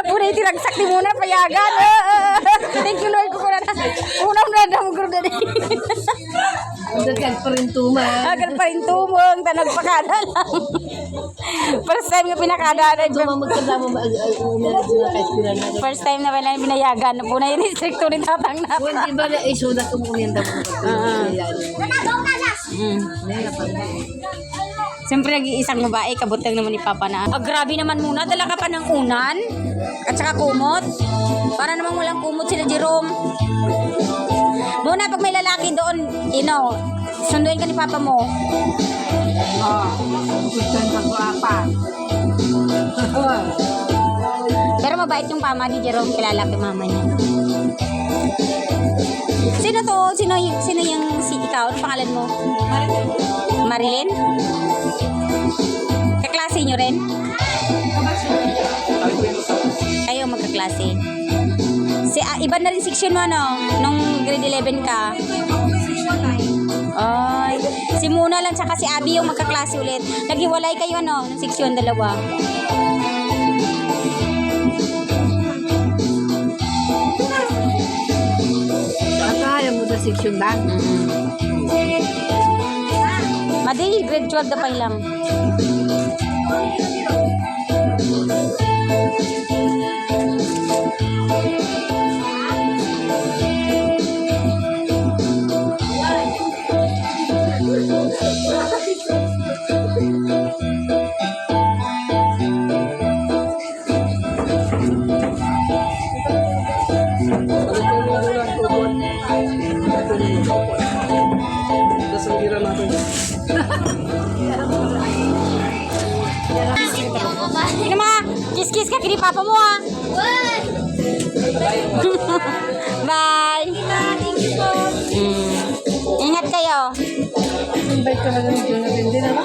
Puna itiragsak ni muna payagan. Thank you Lord ko na. Unang na daw guru dali. Agad pa rin tuman. Agad pa rin tumong tanag pakada lang. First time nga pinakada na. Magkasama First time na pala binayagan. Puna yung insekto ni tatang na. kung di ba na isuda ko muna yung damo. Siyempre nag-iisang babae, kabutang naman ni Papa na. Grabe naman muna, dala ka pa ng unan at saka kumot. Para namang walang kumot sila Jerome. Muna pag may lalaki doon, sunduin ka ni Papa mo. Gusto ko apa. Pero mabait yung pama ni Jerome, kilala kay mama niya. Sino to? Sino yung ikaw? Ano pangalan mo? Marilyn? Kaklase nyo rin? Kayo magkaklase. Iba na rin section mo, no? Nung grade 11 ka. Ay, si Muna lang tsaka si Abby yung magkaklase ulit. Naghiwalay kayo, no? Nung section dalawa. Kaya mo sa section ba? Madi, grade 12 na pa lang. Ano ma? Kiss-kiss ka kini Papa mo ha. Bye. Ingat kayo. Invite ka na rin dyan na din, di na ba?